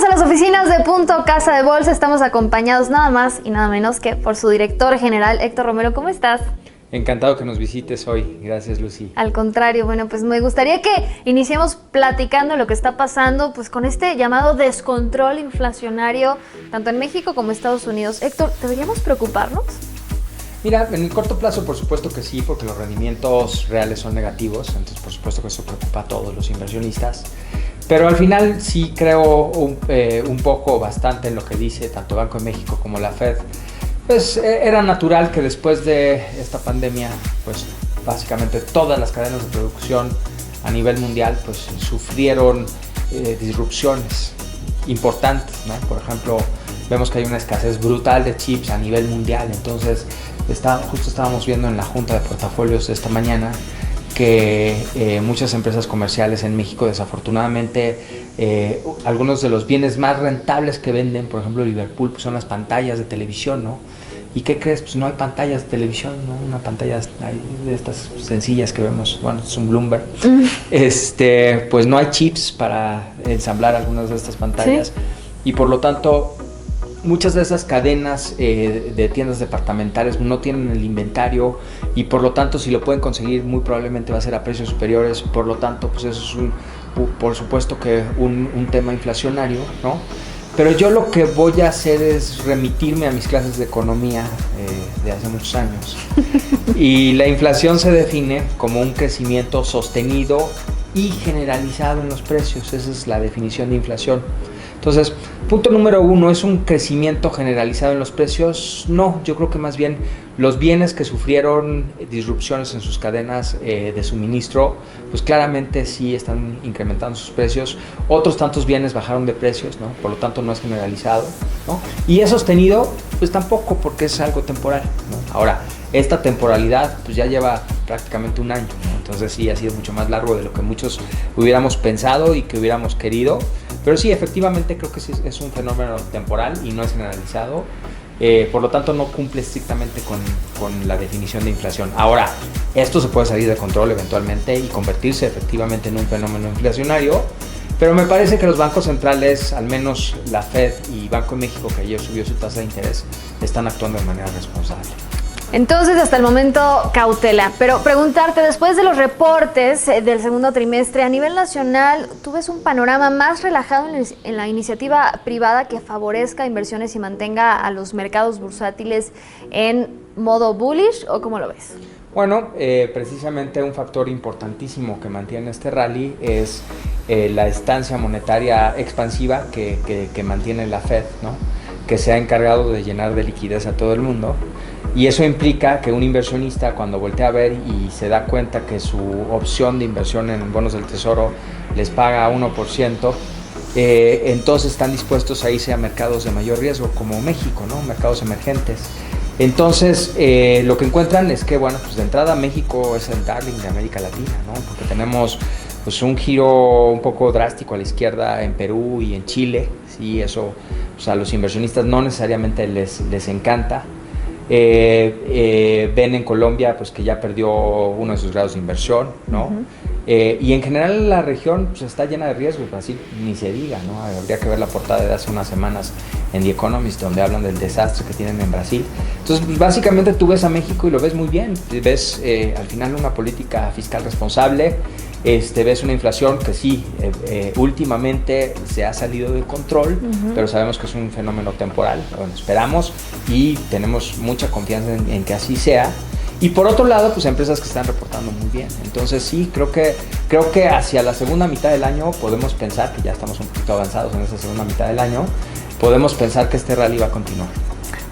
a las oficinas de Punto Casa de Bolsa. Estamos acompañados nada más y nada menos que por su director general, Héctor Romero. ¿Cómo estás? Encantado que nos visites hoy. Gracias, Lucy. Al contrario, bueno, pues me gustaría que iniciemos platicando lo que está pasando pues con este llamado descontrol inflacionario, tanto en México como en Estados Unidos. Héctor, ¿deberíamos preocuparnos? Mira, en el corto plazo, por supuesto que sí, porque los rendimientos reales son negativos, entonces por supuesto que eso preocupa a todos los inversionistas. Pero al final sí creo un poco, bastante en lo que dice tanto Banco de México como la Fed. Pues era natural que después de esta pandemia, pues básicamente todas las cadenas de producción a nivel mundial pues sufrieron disrupciones importantes, ¿no? Por ejemplo, vemos que hay una escasez brutal de chips a nivel mundial, entonces justo estábamos viendo en la junta de portafolios de esta mañana que muchas empresas comerciales en México, desafortunadamente, algunos de los bienes más rentables que venden, por ejemplo Liverpool, pues son las pantallas de televisión, ¿no? ¿Y qué crees? Pues no hay pantallas de televisión, ¿no? Una pantalla de estas sencillas que vemos, bueno, es un Bloomberg. Pues no hay chips para ensamblar algunas de estas pantallas. ¿Sí? Y por lo tanto, muchas de esas cadenas de tiendas departamentales no tienen el inventario y por lo tanto si lo pueden conseguir muy probablemente va a ser a precios superiores, por lo tanto pues eso es por supuesto que un tema inflacionario, ¿no? Pero yo lo que voy a hacer es remitirme a mis clases de economía de hace muchos años y la inflación se define como un crecimiento sostenido y generalizado en los precios, esa es la definición de inflación. Entonces, punto número uno, ¿es un crecimiento generalizado en los precios? No, yo creo que más bien los bienes que sufrieron disrupciones en sus cadenas de suministro, pues claramente sí están incrementando sus precios. Otros tantos bienes bajaron de precios, ¿no? Por lo tanto no es generalizado, ¿no? Y es sostenido, pues tampoco, porque es algo temporal, ¿no? Ahora, esta temporalidad pues ya lleva prácticamente un año, ¿no? Entonces sí ha sido mucho más largo de lo que muchos hubiéramos pensado y que hubiéramos querido. Pero sí, efectivamente creo que sí es un fenómeno temporal y no es generalizado. Por lo tanto, no cumple estrictamente con la definición de inflación. Ahora, esto se puede salir de control eventualmente y convertirse efectivamente en un fenómeno inflacionario. Pero me parece que los bancos centrales, al menos la Fed y Banco de México, que ayer subió su tasa de interés, están actuando de manera responsable. Entonces, hasta el momento, cautela. Pero preguntarte, después de los reportes del segundo trimestre, a nivel nacional, ¿tú ves un panorama más relajado en la iniciativa privada que favorezca inversiones y mantenga a los mercados bursátiles en modo bullish o cómo lo ves? Bueno, precisamente un factor importantísimo que mantiene este rally es la estancia monetaria expansiva que mantiene la Fed, ¿no? Que se ha encargado de llenar de liquidez a todo el mundo. Y eso implica que un inversionista, cuando voltea a ver y se da cuenta que su opción de inversión en bonos del tesoro les paga 1%, entonces están dispuestos a irse a mercados de mayor riesgo, como México, ¿no? Mercados emergentes. Entonces, lo que encuentran es que, bueno, pues de entrada México es el darling de América Latina, ¿no? Porque tenemos pues un giro un poco drástico a la izquierda en Perú y en Chile, sí, eso pues, a los inversionistas no necesariamente les encanta. Ven en Colombia pues que ya perdió uno de sus grados de inversión, ¿no? Y en general la región pues, está llena de riesgos, Brasil ni se diga, ¿no? Habría que ver la portada de hace unas semanas en The Economist, donde hablan del desastre que tienen en Brasil. Entonces, pues, básicamente tú ves a México y lo ves muy bien, ves al final una política fiscal responsable, ves una inflación que sí, últimamente se ha salido de control, pero sabemos que es un fenómeno temporal, bueno, esperamos y tenemos mucha confianza en que así sea. Y por otro lado, pues empresas que están reportando muy bien. Entonces sí, creo que hacia la segunda mitad del año podemos pensar, que ya estamos un poquito avanzados en esa segunda mitad del año, podemos pensar que este rally va a continuar.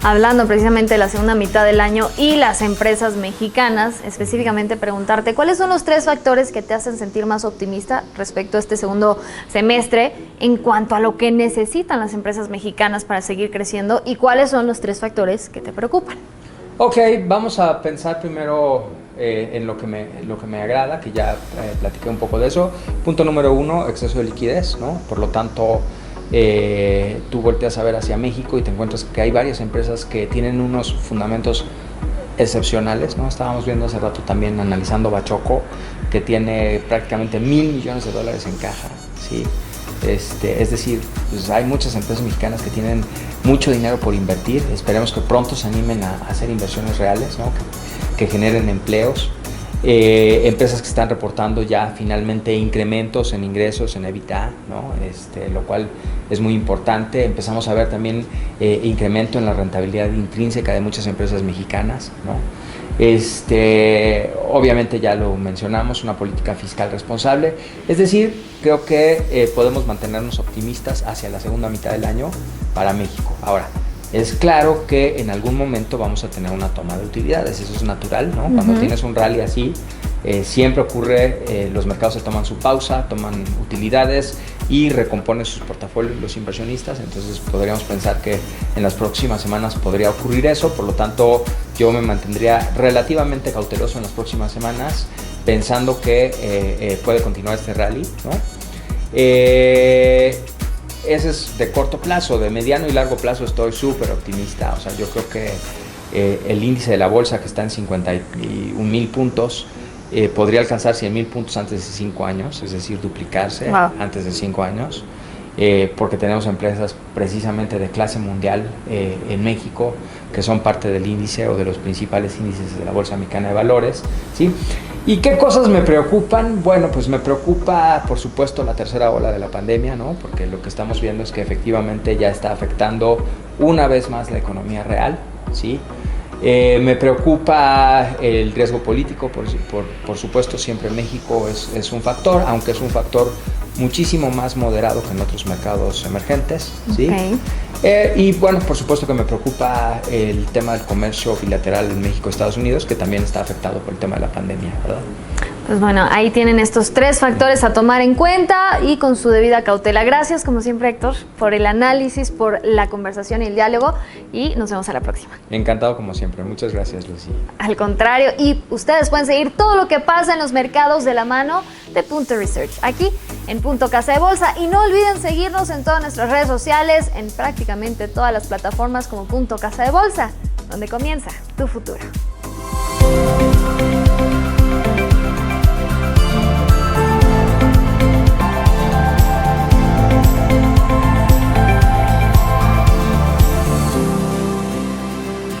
Hablando precisamente de la segunda mitad del año y las empresas mexicanas, específicamente preguntarte, ¿cuáles son los 3 factores que te hacen sentir más optimista respecto a este segundo semestre en cuanto a lo que necesitan las empresas mexicanas para seguir creciendo y cuáles son los 3 factores que te preocupan? Ok, vamos a pensar primero en lo que me agrada, que ya platiqué un poco de eso. Punto número 1, exceso de liquidez, ¿no? Por lo tanto, tú volteas a ver hacia México y te encuentras que hay varias empresas que tienen unos fundamentos excepcionales, ¿no? Estábamos viendo hace rato también analizando Bachoco, que tiene prácticamente $1,000 millones en caja, ¿sí? Es decir, pues hay muchas empresas mexicanas que tienen mucho dinero por invertir. Esperemos que pronto se animen a hacer inversiones reales, ¿no? que generen empleos. Empresas que están reportando ya finalmente incrementos en ingresos, en EBITDA, ¿no? Lo cual es muy importante. Empezamos a ver también incremento en la rentabilidad intrínseca de muchas empresas mexicanas, ¿no? Obviamente ya lo mencionamos, una política fiscal responsable. Es decir, creo que podemos mantenernos optimistas hacia la segunda mitad del año para México. Ahora, es claro que en algún momento vamos a tener una toma de utilidades, eso es natural, ¿no? Cuando tienes un rally así, siempre ocurre, los mercados se toman su pausa, toman utilidades y recomponen sus portafolios los inversionistas. Entonces podríamos pensar que en las próximas semanas podría ocurrir eso. Por lo tanto, yo me mantendría relativamente cauteloso en las próximas semanas, pensando que puede continuar este rally, ¿no? Ese es de corto plazo. De mediano y largo plazo estoy súper optimista. O sea, yo creo que el índice de la bolsa, que está en 51,000 puntos, podría alcanzar 100,000 puntos antes de 5 años, es decir, duplicarse antes de 5 años, porque tenemos empresas precisamente de clase mundial en México que son parte del índice o de los principales índices de la Bolsa Mexicana de Valores, ¿sí? ¿Y qué cosas me preocupan? Bueno, pues me preocupa, por supuesto, la tercera ola de la pandemia, ¿no? Porque lo que estamos viendo es que efectivamente ya está afectando una vez más la economía real, ¿sí? Me preocupa el riesgo político, por supuesto, siempre México es un factor, aunque es un factor muchísimo más moderado que en otros mercados emergentes, ¿sí? Y bueno, por supuesto que me preocupa el tema del comercio bilateral en México-Estados Unidos, que también está afectado por el tema de la pandemia, ¿verdad? Pues bueno, ahí tienen estos 3 factores a tomar en cuenta y con su debida cautela. Gracias, como siempre, Héctor, por el análisis, por la conversación y el diálogo, y nos vemos a la próxima. Encantado, como siempre. Muchas gracias, Lucy. Al contrario, y ustedes pueden seguir todo lo que pasa en los mercados de la mano de Punto Research, aquí en Punto Casa de Bolsa. Y no olviden seguirnos en todas nuestras redes sociales, en prácticamente todas las plataformas como Punto Casa de Bolsa, donde comienza tu futuro.